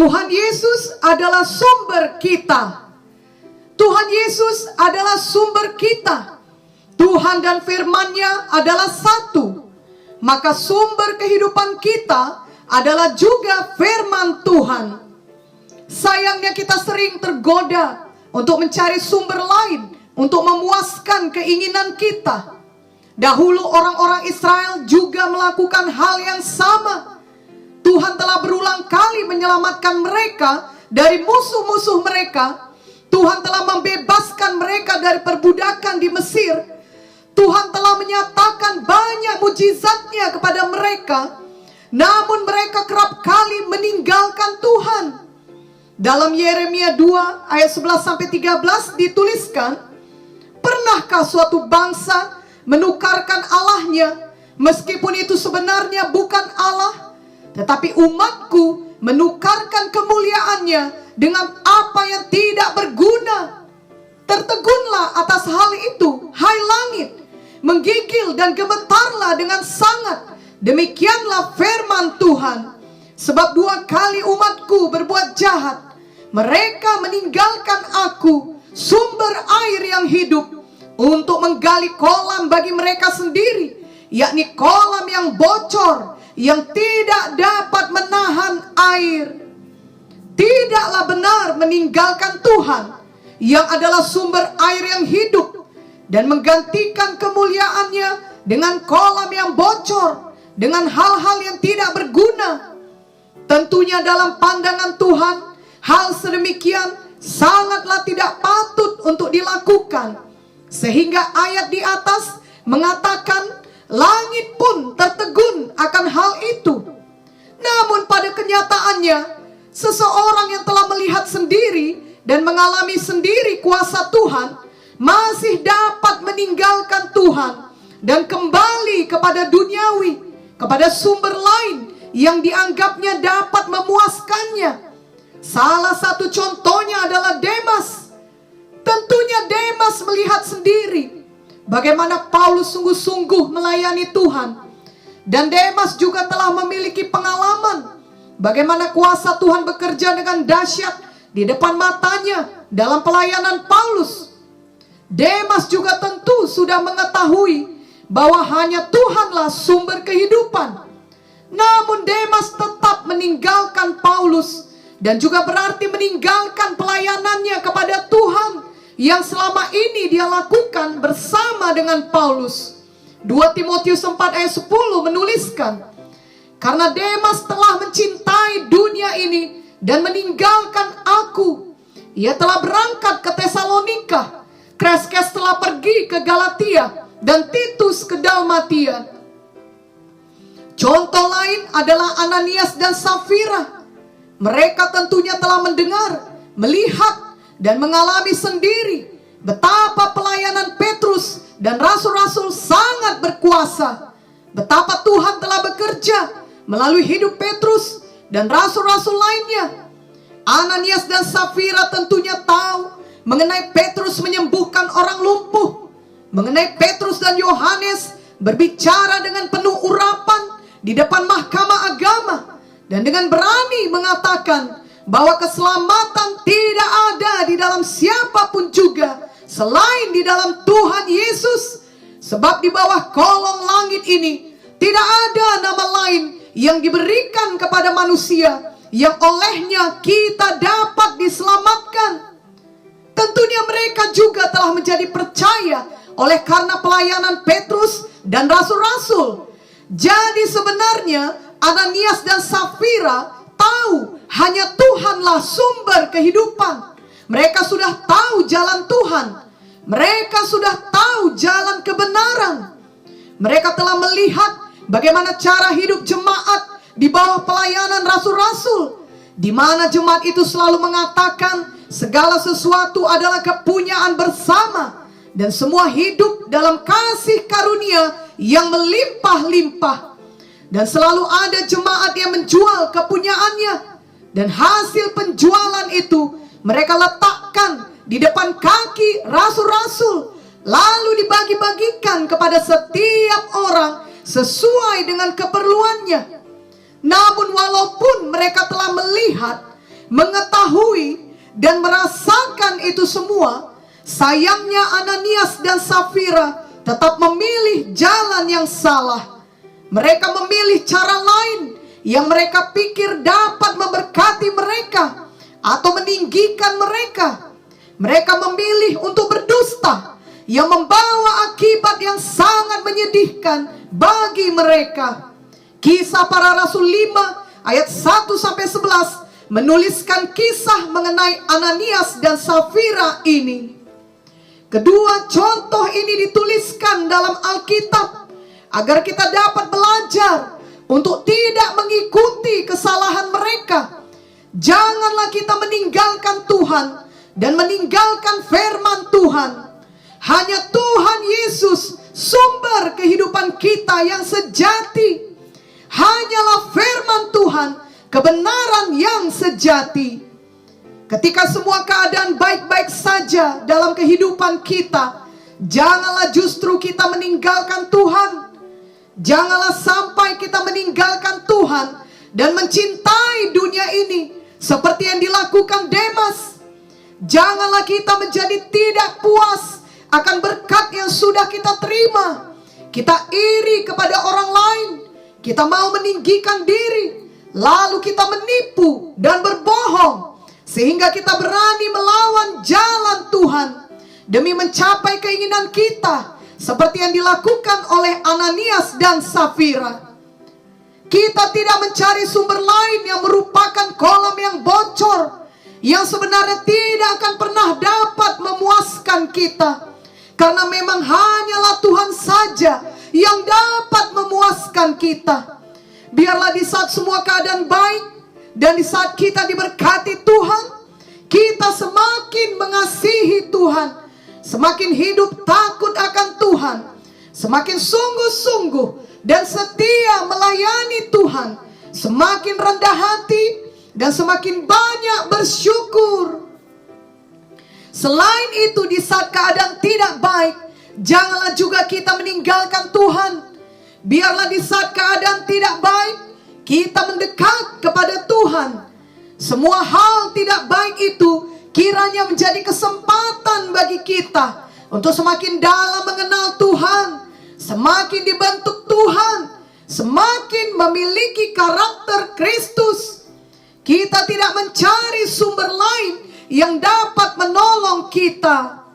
Tuhan Yesus adalah sumber kita. Tuhan Yesus adalah sumber kita. Tuhan dan firman-Nya adalah satu. Maka sumber kehidupan kita adalah juga firman Tuhan. Sayangnya kita sering tergoda untuk mencari sumber lain untuk memuaskan keinginan kita. Dahulu orang-orang Israel juga melakukan hal yang sama. Tuhan telah berulang kali menyelamatkan mereka dari musuh-musuh mereka. Tuhan telah membebaskan mereka dari perbudakan di Mesir. Tuhan telah menyatakan banyak mujizat-Nya kepada mereka. Namun mereka kerap kali meninggalkan Tuhan. Dalam Yeremia 2 ayat 11-13 dituliskan, pernahkah suatu bangsa menukarkan Allahnya, meskipun itu sebenarnya bukan Allah? Tetapi umatku menukarkan kemuliaannya dengan apa yang tidak berguna. Tertegunlah atas hal itu, hai langit, menggigil dan gemetarlah dengan sangat. Demikianlah firman Tuhan. Sebab 2 kali umatku berbuat jahat. Mereka meninggalkan aku, sumber air yang hidup, untuk menggali kolam bagi mereka sendiri, yakni kolam yang bocor, yang tidak dapat menahan air. Tidaklah benar meninggalkan Tuhan, yang adalah sumber air yang hidup, dan menggantikan kemuliaannya dengan kolam yang bocor, dengan hal-hal yang tidak berguna. Tentunya dalam pandangan Tuhan, hal sedemikian sangatlah tidak patut untuk dilakukan. Sehingga ayat di atas mengatakan langit pun tertegun akan hal itu. Namun pada kenyataannya, seseorang yang telah melihat sendiri dan mengalami sendiri kuasa Tuhan masih dapat meninggalkan Tuhan dan kembali kepada duniawi, kepada sumber lain yang dianggapnya dapat memuaskannya. Salah satu contohnya adalah Demas. Tentunya Demas melihat sendiri bagaimana Paulus sungguh-sungguh melayani Tuhan. Dan Demas juga telah memiliki pengalaman bagaimana kuasa Tuhan bekerja dengan dahsyat di depan matanya dalam pelayanan Paulus. Demas juga tentu sudah mengetahui bahwa hanya Tuhanlah sumber kehidupan. Namun Demas tetap meninggalkan Paulus, dan juga berarti meninggalkan pelayanannya kepada Tuhan yang selama ini dia lakukan bersama dengan Paulus. 2 Timotius 4 ayat 10 menuliskan, karena Demas telah mencintai dunia ini dan meninggalkan aku. Ia telah berangkat ke Tesalonika, Kreskes telah pergi ke Galatia, dan Titus ke Dalmatia. Contoh lain adalah Ananias dan Safira. Mereka tentunya telah mendengar, melihat, dan mengalami sendiri betapa pelayanan Petrus dan rasul-rasul sangat berkuasa. Betapa Tuhan telah bekerja melalui hidup Petrus dan rasul-rasul lainnya. Ananias dan Safira tentunya tahu mengenai Petrus menyembuhkan orang lumpuh, mengenai Petrus dan Yohanes berbicara dengan penuh urapan di depan mahkamah agama, dan dengan berani mengatakan bahwa keselamatan tidak ada di dalam siapapun juga selain di dalam Tuhan Yesus. Sebab di bawah kolong langit ini tidak ada nama lain yang diberikan kepada manusia yang olehnya kita dapat diselamatkan. Tentunya mereka juga telah menjadi percaya oleh karena pelayanan Petrus dan rasul-rasul. Jadi sebenarnya Ananias dan Safira tahu hanya Tuhanlah sumber kehidupan. Mereka sudah tahu jalan Tuhan. Mereka sudah tahu jalan kebenaran. Mereka telah melihat bagaimana cara hidup jemaat di bawah pelayanan rasul-rasul, di mana jemaat itu selalu mengatakan segala sesuatu adalah kepunyaan bersama, dan semua hidup dalam kasih karunia yang melimpah-limpah. Dan selalu ada jemaat yang menjual kepunyaannya, dan hasil penjualan itu mereka letakkan di depan kaki rasul-rasul, lalu dibagi-bagikan kepada setiap orang sesuai dengan keperluannya. Namun walaupun mereka telah melihat mengetahui dan merasakan itu semua, sayangnya Ananias dan Safira tetap memilih jalan yang salah. Mereka memilih cara lain yang mereka pikir dapat memberkati mereka atau meninggikan mereka. Mereka memilih untuk berdusta yang membawa akibat yang sangat menyedihkan bagi mereka. Kisah Para Rasul 5 ayat 1-11 menuliskan kisah mengenai Ananias dan Safira ini. Kedua contoh ini dituliskan dalam Alkitab agar kita dapat belajar untuk tidak mengikuti kesalahan mereka. Janganlah kita meninggalkan Tuhan dan meninggalkan firman Tuhan. Hanya Tuhan Yesus sumber kehidupan kita yang sejati. Hanyalah firman Tuhan kebenaran yang sejati. Ketika semua keadaan baik-baik saja dalam kehidupan kita, janganlah justru kita meninggalkan Tuhan. Janganlah sampai kita meninggalkan Tuhan dan mencintai dunia ini seperti yang dilakukan Demas. Janganlah kita menjadi tidak puas akan berkat yang sudah kita terima. Kita iri kepada orang lain. Kita mau meninggikan diri. Lalu kita menipu dan berbohong. Sehingga kita berani melawan jalan Tuhan demi mencapai keinginan kita, seperti yang dilakukan oleh Ananias dan Safira. Kita tidak mencari sumber lain yang merupakan kolam yang bocor, yang sebenarnya tidak akan pernah dapat memuaskan kita. Karena memang hanyalah Tuhan saja yang dapat memuaskan kita. Biarlah di saat semua keadaan baik dan di saat kita diberkati Tuhan, kita semakin mengasihi Tuhan, semakin hidup takut akan Tuhan, semakin sungguh-sungguh dan setia melayani Tuhan, semakin rendah hati dan semakin banyak bersyukur. Selain itu, di saat keadaan tidak baik, janganlah juga kita meninggalkan Tuhan. Biarlah di saat keadaan tidak baik, kita mendekat kepada Tuhan. Semua hal tidak baik itu kiranya menjadi kesempatan bagi kita untuk semakin dalam mengenal Tuhan, semakin dibentuk Tuhan, semakin memiliki karakter Kristus. Kita tidak mencari sumber lain yang dapat menolong kita.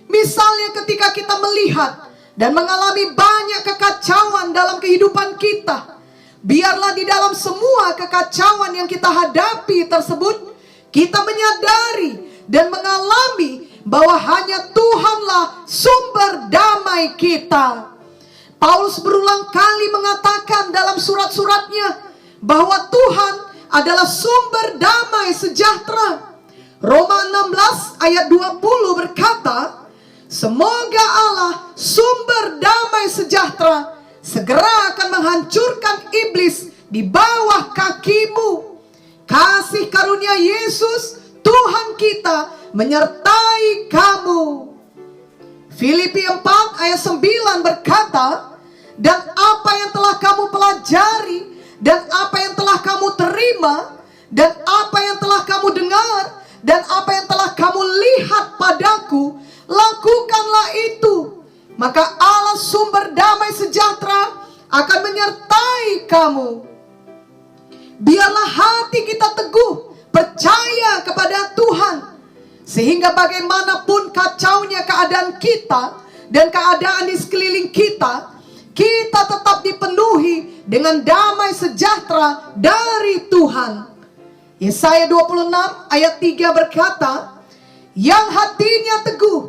Misalnya ketika kita melihat dan mengalami banyak kekacauan dalam kehidupan kita, biarlah di dalam semua kekacauan yang kita hadapi tersebut, kita menyadari dan mengalami bahwa hanya Tuhanlah sumber damai kita. Paulus berulang kali mengatakan dalam surat-suratnya bahwa Tuhan adalah sumber damai sejahtera. Roma 16 ayat 20 berkata, semoga Allah sumber damai sejahtera segera akan menghancurkan iblis di bawah kakimu. Kasih karunia Yesus Tuhan kita menyertai kamu. Filipi 4 ayat 9 berkata, dan apa yang telah kamu pelajari, dan apa yang telah kamu terima, dan apa yang telah kamu dengar, dan apa yang telah kamu lihat padaku, lakukanlah itu. Maka Allah sumber damai sejahtera akan menyertai kamu. Biarlah hati kita teguh, percaya kepada Tuhan, sehingga bagaimanapun kacaunya keadaan kita dan keadaan di sekeliling kita, kita tetap dipenuhi dengan damai sejahtera dari Tuhan. Yesaya 26 ayat 3 berkata, yang hatinya teguh,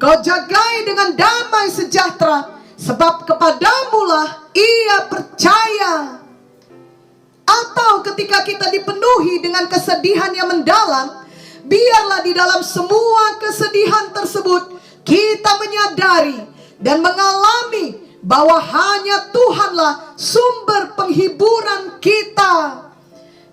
kau jagai dengan damai sejahtera, sebab kepadamulah ia percaya. Atau ketika kita dipenuhi dengan kesedihan yang mendalam, biarlah di dalam semua kesedihan tersebut kita menyadari dan mengalami bahwa hanya Tuhanlah sumber penghiburan kita.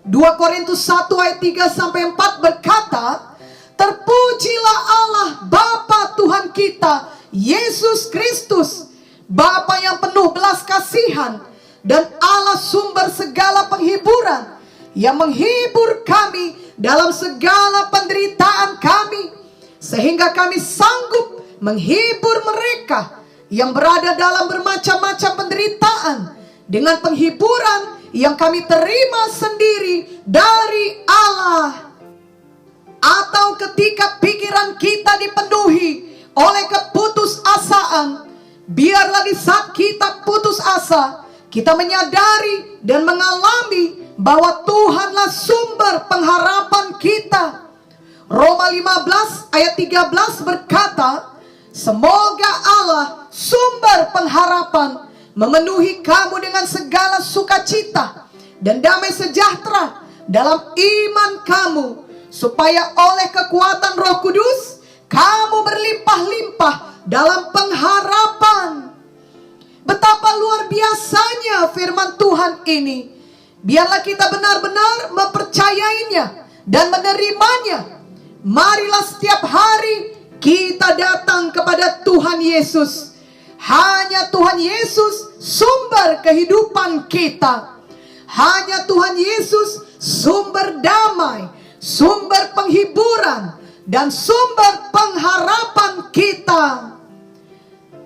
2 Korintus 1 ayat 3-4 berkata, terpujilah Allah Bapa Tuhan kita Yesus Kristus, Bapa yang penuh belas kasihan dan Allah sumber segala penghiburan, yang menghibur kami dalam segala penderitaan kami, sehingga kami sanggup menghibur mereka yang berada dalam bermacam-macam penderitaan dengan penghiburan yang kami terima sendiri dari Allah. Atau ketika pikiran kita dipenuhi oleh keputusasaan, biarlah di saat kita putus asa, kita menyadari dan mengalami bahwa Tuhanlah sumber pengharapan kita. Roma 15 ayat 13 berkata, semoga Allah sumber pengharapan memenuhi kamu dengan segala sukacita dan damai sejahtera dalam iman kamu, supaya oleh kekuatan Roh Kudus kamu berlimpah-limpah dalam pengharapan. Betapa luar biasanya firman Tuhan ini. Biarlah kita benar-benar mempercayainya dan menerimanya. Marilah setiap hari kita datang kepada Tuhan Yesus. Hanya Tuhan Yesus sumber kehidupan kita. Hanya Tuhan Yesus sumber damai, sumber penghiburan, dan sumber pengharapan kita.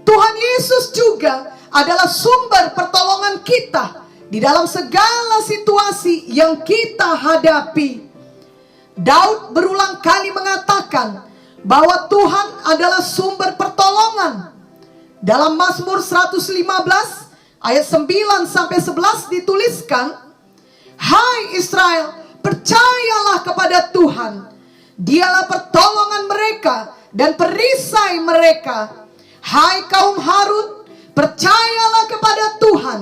Tuhan Yesus juga adalah sumber pertolongan kita di dalam segala situasi yang kita hadapi. Daud berulang kali mengatakan bahwa Tuhan adalah sumber pertolongan. Dalam Mazmur 115 ayat 9 sampai 11 dituliskan, hai Israel, percayalah kepada Tuhan. Dialah pertolongan mereka dan perisai mereka. Hai kaum Harun, percayalah kepada Tuhan.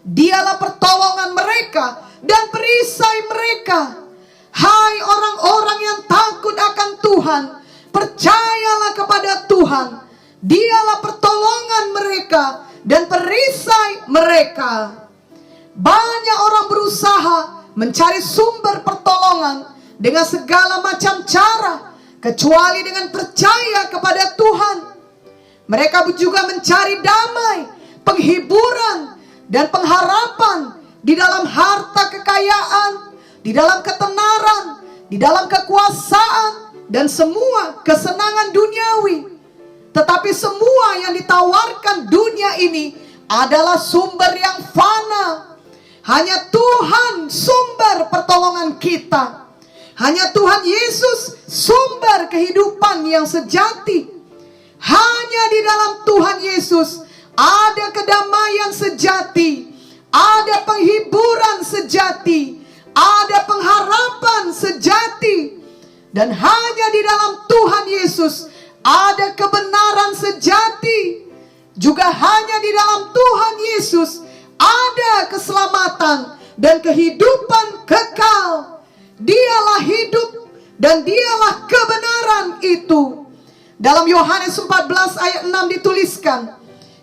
Dialah pertolongan mereka dan perisai mereka. Hai orang-orang yang takut akan Tuhan, percayalah kepada Tuhan. Dialah pertolongan mereka dan perisai mereka. Banyak orang berusaha mencari sumber pertolongan dengan segala macam cara, kecuali dengan percaya kepada Tuhan. Mereka juga mencari damai, penghiburan, dan pengharapan di dalam harta kekayaan, di dalam ketenaran, di dalam kekuasaan, dan semua kesenangan duniawi. Tetapi semua yang ditawarkan dunia ini adalah sumber yang fana. Hanya Tuhan sumber pertolongan kita. Hanya Tuhan Yesus sumber kehidupan yang sejati. Hanya di dalam Tuhan Yesus ada kedamaian sejati, ada penghiburan sejati, ada pengharapan sejati. Dan hanya di dalam Tuhan Yesus ada kebenaran sejati. Juga hanya di dalam Tuhan Yesus ada keselamatan dan kehidupan kekal. Dialah hidup dan dialah kebenaran itu. Dalam Yohanes 14 ayat 6 dituliskan,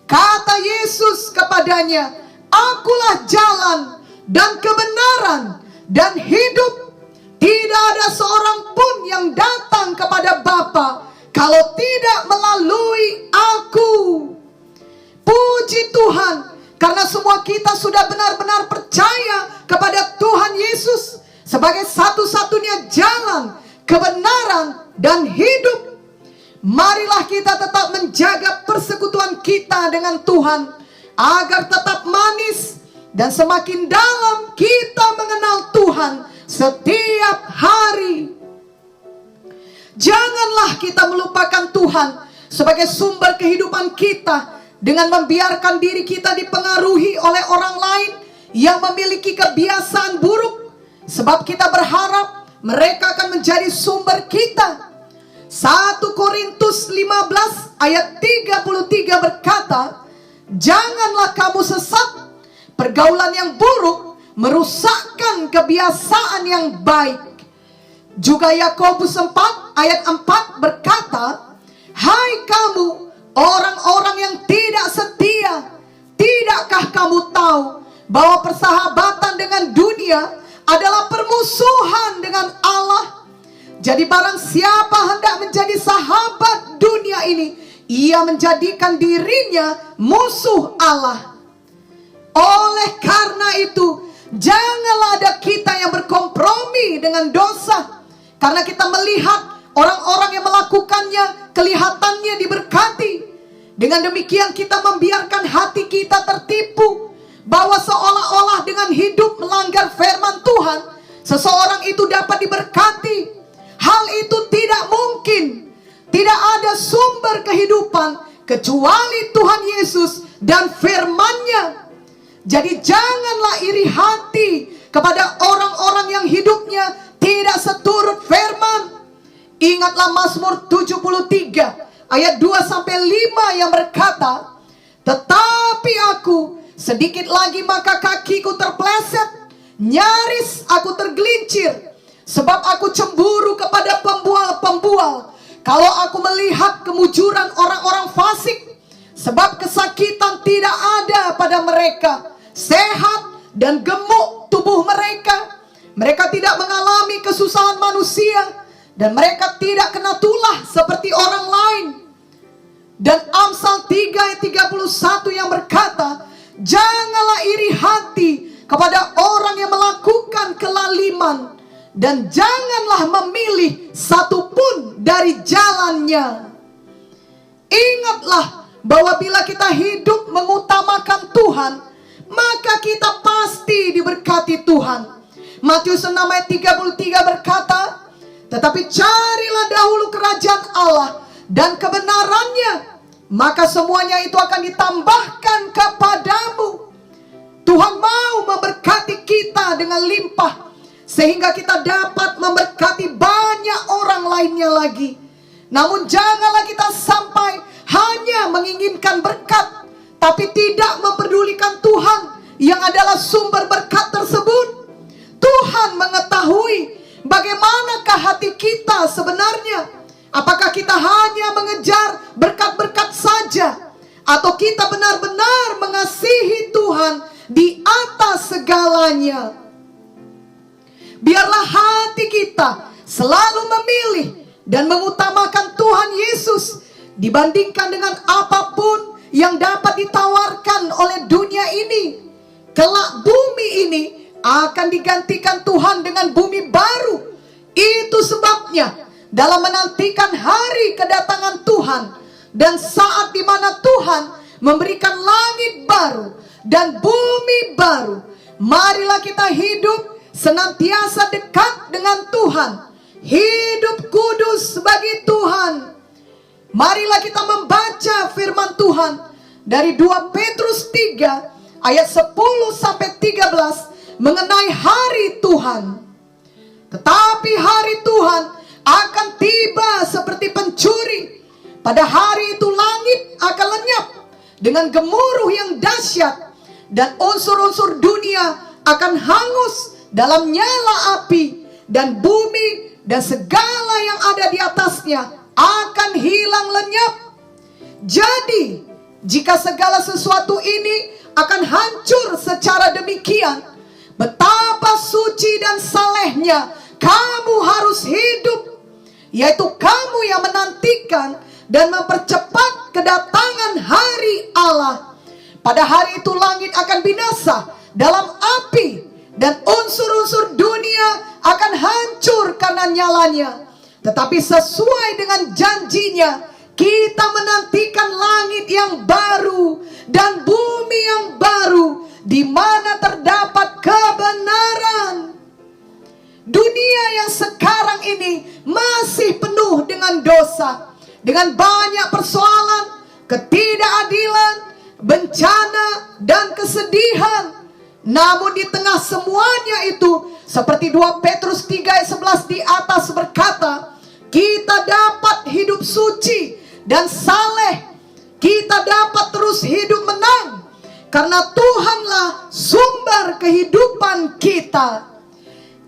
kata Yesus kepadanya, akulah jalan dan kebenaran dan hidup. Tidak ada seorang pun yang datang kepada Bapa kalau tidak melalui aku. Puji Tuhan, karena semua kita sudah benar-benar percaya kepada Tuhan Yesus sebagai satu-satunya jalan, kebenaran, dan hidup. Marilah kita tetap menjaga persekutuan kita dengan Tuhan, agar tetap manis dan semakin dalam kita mengenal Tuhan setiap hari. Janganlah kita melupakan Tuhan sebagai sumber kehidupan kita dengan membiarkan diri kita dipengaruhi oleh orang lain yang memiliki kebiasaan buruk, sebab kita berharap mereka akan menjadi sumber kita. 1 Korintus 15 ayat 33 berkata, janganlah kamu sesat, pergaulan yang buruk merusakkan kebiasaan yang baik. Juga Yakobus 4 ayat 4 berkata, hai kamu orang-orang yang tidak setia, tidakkah kamu tahu bahwa persahabatan dengan dunia adalah permusuhan dengan Allah? Jadi barang siapa hendak menjadi sahabat dunia ini, ia menjadikan dirinya musuh Allah. Oleh karena itu, janganlah ada kita yang berkompromi dengan dosa, Karena kita melihat orang-orang yang melakukannya, kelihatannya diberkati. Dengan demikian kita membiarkan hati kita tertipu bahwa seolah-olah dengan hidup melanggar firman Tuhan, seseorang itu dapat diberkati. Hal itu tidak mungkin. Tidak ada sumber kehidupan kecuali Tuhan Yesus dan firman-Nya. Jadi janganlah iri hati kepada orang-orang yang hidupnya tidak seturut firman. Ingatlah Mazmur 73 ayat 2-5 yang berkata, tetapi aku sedikit lagi maka kakiku terpleset, nyaris aku tergelincir, sebab aku cemburu kepada pembual-pembual. Kalau aku melihat kemujuran orang-orang fasik, sebab kesakitan tidak ada pada mereka, sehat dan gemuk tubuh mereka. Mereka tidak mengalami kesusahan manusia, dan mereka tidak kena tulah seperti orang lain. Dan Amsal 3 ayat 31 yang berkata, janganlah iri hati kepada orang yang melakukan kelaliman, dan janganlah memilih satupun dari jalannya. Ingatlah bahwa bila kita hidup mengutamakan Tuhan, maka kita pasti diberkati Tuhan. Matius 6 ayat 33 berkata, tetapi carilah dahulu kerajaan Allah dan kebenarannya, maka semuanya itu akan ditambahkan kepadamu. Tuhan mau memberkati kita dengan limpah, sehingga kita dapat memberkati banyak orang lainnya lagi. Namun janganlah kita sampai hanya menginginkan berkat, tapi tidak memperdulikan Tuhan yang adalah sumber berkat tersebut. Tuhan mengetahui bagaimanakah hati kita sebenarnya. Apakah kita hanya mengejar berkat-berkat saja, atau kita benar-benar mengasihi Tuhan di atas segalanya. Biarlah hati kita selalu memilih dan mengutamakan Tuhan Yesus dibandingkan dengan apapun yang dapat ditawarkan oleh dunia ini. Kelak bumi ini akan digantikan Tuhan dengan bumi baru. Itu sebabnya dalam menantikan hari kedatangan Tuhan dan saat di mana Tuhan memberikan langit baru dan bumi baru, marilah kita hidup senantiasa dekat dengan Tuhan, hidup kudus bagi Tuhan. Marilah kita membaca firman Tuhan dari 2 Petrus 3 ayat 10-13 mengenai hari Tuhan. Tetapi hari Tuhan akan tiba seperti pencuri. Pada hari itu langit akan lenyap dengan gemuruh yang dahsyat, dan unsur-unsur dunia akan hangus dalam nyala api, dan bumi dan segala yang ada di atasnya akan hilang lenyap. Jadi, jika segala sesuatu ini akan hancur secara demikian, betapa suci dan salehnya kamu harus hidup, yaitu kamu yang menantikan dan mempercepat kedatangan hari Allah. Pada hari itu langit akan binasa dalam api, dan unsur-unsur dunia akan hancur karena nyalanya. Tetapi sesuai dengan janjinya, kita menantikan langit yang baru dan bumi yang baru, di mana terdapat kebenaran. Dunia yang sekarang ini masih penuh dengan dosa, dengan banyak persoalan, ketidakadilan, bencana, dan kesedihan. Namun di tengah semuanya itu, seperti 2 Petrus 3 ayat 11 di atas berkata, kita dapat hidup suci dan saleh. Kita dapat terus hidup menang, karena Tuhanlah sumber kehidupan kita.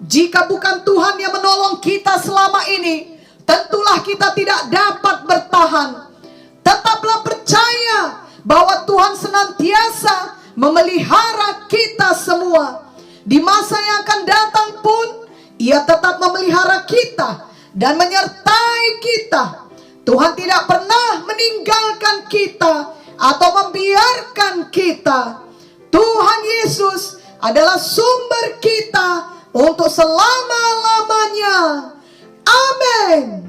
Jika bukan Tuhan yang menolong kita selama ini, tentulah kita tidak dapat bertahan. Tetaplah percaya bahwa Tuhan senantiasa memelihara kita semua. Di masa yang akan datang pun, Ia tetap memelihara kita dan menyertai kita. Tuhan tidak pernah meninggalkan kita atau membiarkan kita. Tuhan Yesus adalah sumber kita untuk selama-lamanya. Amin.